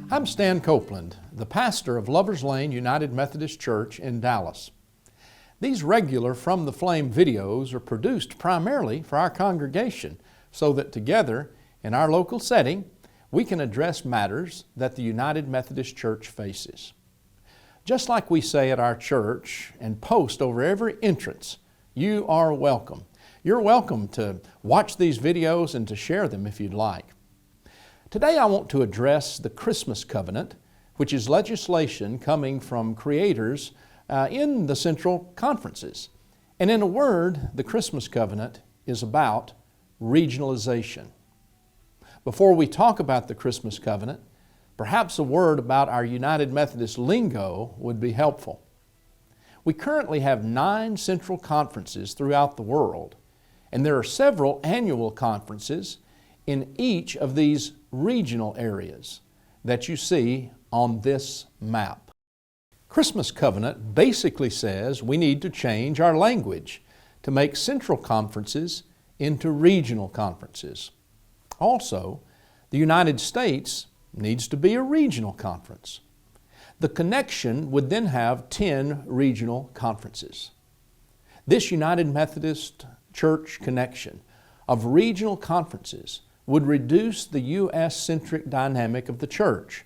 I'm Stan Copeland, the pastor of Lover's Lane United Methodist Church in Dallas. These regular From the Flame videos are produced primarily for our congregation so that together, in our local setting, we can address matters that the United Methodist Church faces. Just like we say at our church and post over every entrance, you are welcome. You're welcome to watch these videos and to share them if you'd like. Today I want to address the Christmas covenant, which is legislation coming from creators in the central conferences. And in a word, the Christmas covenant is about regionalization. Before we talk about the Christmas covenant, perhaps a word about our United Methodist lingo would be helpful. We currently have 9 central conferences throughout the world, and there are several annual conferences in each of these regional areas that you see on this map. Christmas covenant basically says we need to change our language to make central conferences into regional conferences. Also, the United States needs to be a regional conference. The connection would then have 10 regional conferences. This United Methodist Church connection of regional conferences would reduce the U.S.-centric dynamic of the church,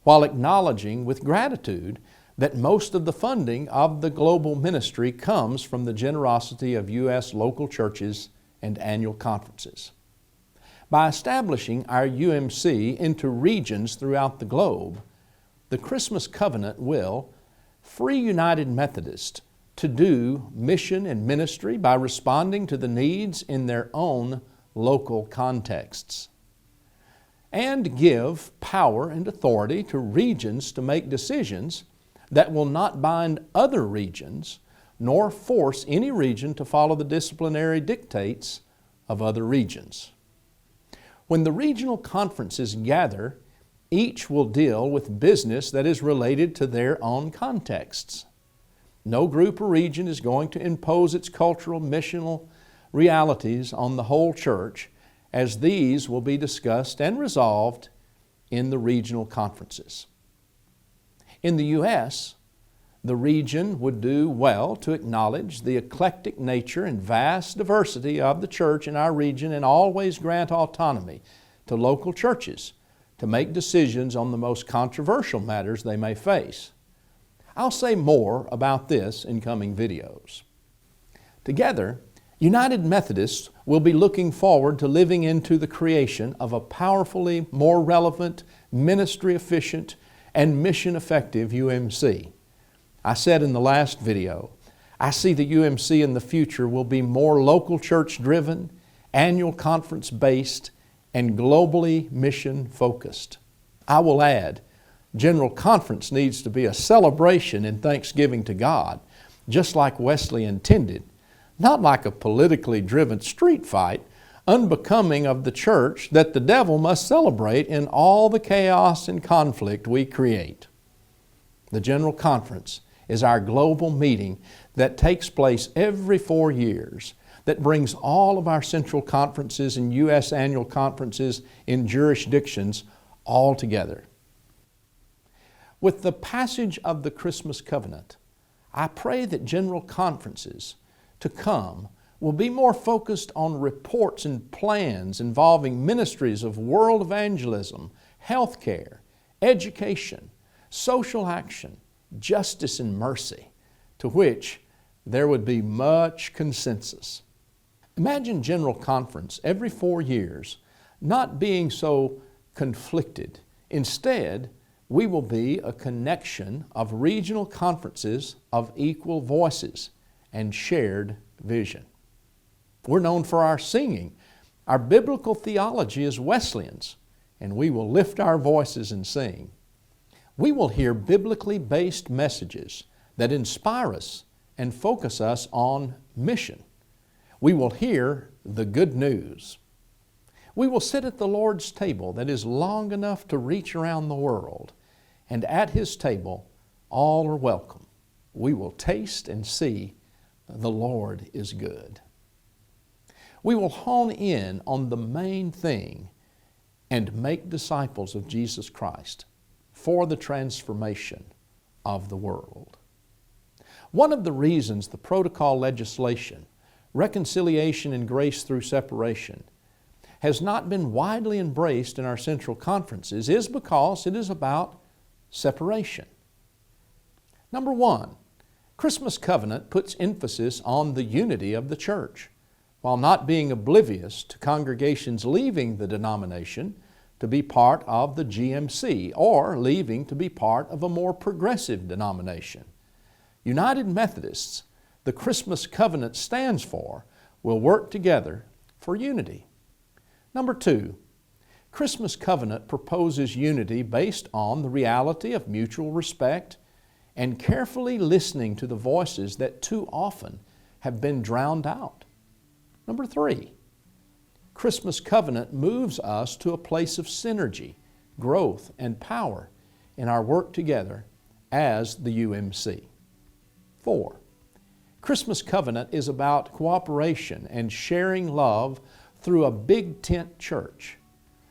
while acknowledging with gratitude that most of the funding of the global ministry comes from the generosity of U.S. local churches and annual conferences. By establishing our UMC into regions throughout the globe, the Christmas covenant will free United Methodists to do mission and ministry by responding to the needs in their own local contexts, and give power and authority to regions to make decisions that will not bind other regions nor force any region to follow the disciplinary dictates of other regions. When the regional conferences gather, each will deal with business that is related to their own contexts. No group or region is going to impose its cultural, missional realities on the whole church, as these will be discussed and resolved in the regional conferences. In the U.S., the region would do well to acknowledge the eclectic nature and vast diversity of the church in our region and always grant autonomy to local churches to make decisions on the most controversial matters they may face. I'll say more about this in coming videos. Together, United Methodists will be looking forward to living into the creation of a powerfully more relevant, ministry-efficient, and mission-effective UMC. I said in the last video, I see the UMC in the future will be more local church-driven, annual conference-based, and globally mission-focused. I will add, General Conference needs to be a celebration and thanksgiving to God, just like Wesley intended, not like a politically driven street fight, unbecoming of the church that the devil must celebrate in all the chaos and conflict we create. The General Conference is our global meeting that takes place every 4 years, that brings all of our central conferences and U.S. annual conferences in jurisdictions all together. With the passage of the Christmas covenant, I pray that general conferences to come will be more focused on reports and plans involving ministries of world evangelism, healthcare, education, social action, justice, and mercy, to which there would be much consensus. Imagine General Conference every 4 years not being so conflicted. Instead, we will be a connection of regional conferences of equal voices and shared vision. We're known for our singing. Our biblical theology is Wesleyan's, and we will lift our voices and sing. We will hear biblically based messages that inspire us and focus us on mission. We will hear the good news. We will sit at the Lord's table that is long enough to reach around the world, and at His table all are welcome. We will taste and see the Lord is good. We will hone in on the main thing and make disciples of Jesus Christ. for the transformation of the world. One of the reasons the protocol legislation, reconciliation and grace through separation, has not been widely embraced in our central conferences is because it is about separation. Number one, Christmas Covenant puts emphasis on the unity of the church, while not being oblivious to congregations leaving the denomination to be part of the GMC or leaving to be part of a more progressive denomination. United Methodists, the Christmas Covenant stands for, will work together for unity. Number two, Christmas Covenant proposes unity based on the reality of mutual respect and carefully listening to the voices that too often have been drowned out. Number three, Christmas Covenant moves us to a place of synergy, growth, and power in our work together as the UMC. 4. Christmas Covenant is about cooperation and sharing love through a big tent church.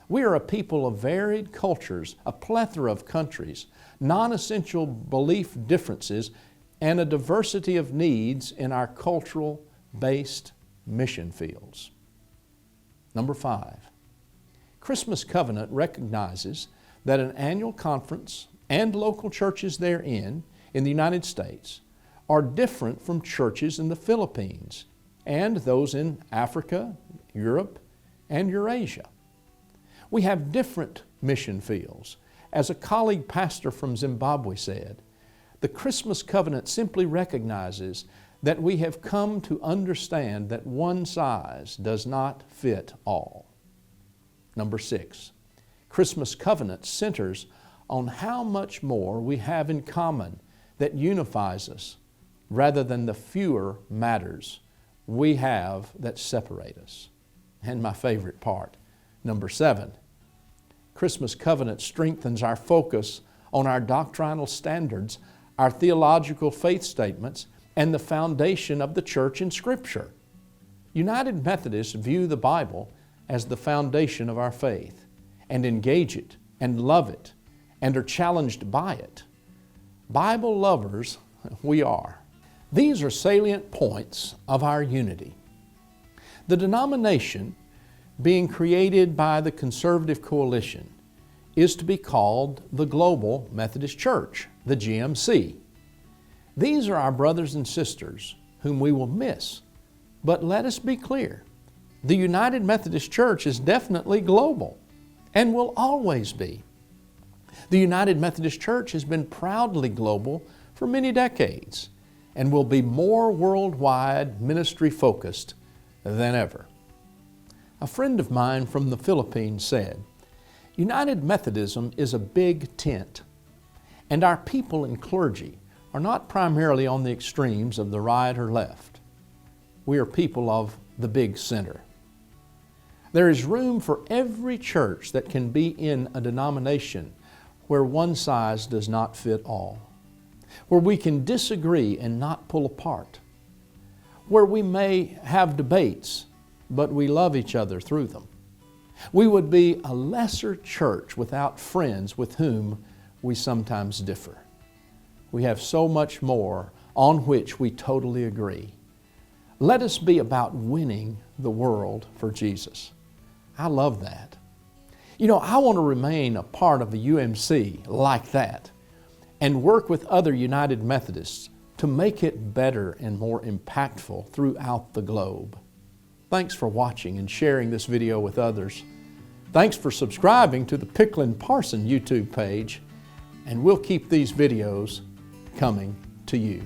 We are a people of varied cultures, a plethora of countries, non-essential belief differences, and a diversity of needs in our cultural-based mission fields. Number 5. Christmas Covenant recognizes that an annual conference and local churches therein in the United States are different from churches in the Philippines and those in Africa, Europe, and Eurasia. We have different mission fields. As a colleague pastor from Zimbabwe said, the Christmas Covenant simply recognizes that we have come to understand that one size does not fit all. Number 6, Christmas Covenant centers on how much more we have in common that unifies us rather than the fewer matters we have that separate us. And my favorite part, number 7, Christmas Covenant strengthens our focus on our doctrinal standards, our theological faith statements, and the foundation of the church in Scripture. United Methodists view the Bible as the foundation of our faith and engage it and love it and are challenged by it. Bible lovers we are. These are salient points of our unity. The denomination being created by the Conservative Coalition is to be called the Global Methodist Church, the GMC. These are our brothers and sisters whom we will miss. But let us be clear, the United Methodist Church is definitely global and will always be. The United Methodist Church has been proudly global for many decades and will be more worldwide ministry focused than ever. A friend of mine from the Philippines said, United Methodism is a big tent, and our people and clergy are not primarily on the extremes of the right or left. We are people of the big center. There is room for every church that can be in a denomination where one size does not fit all, where we can disagree and not pull apart, where we may have debates, but we love each other through them. We would be a lesser church without friends with whom we sometimes differ. We have so much more on which we totally agree. Let us be about winning the world for Jesus. I love that. You know, I want to remain a part of the UMC like that and work with other United Methodists to make it better and more impactful throughout the globe. Thanks for watching and sharing this video with others. Thanks for subscribing to the Picklin Parson YouTube page, and we'll keep these videos coming to you.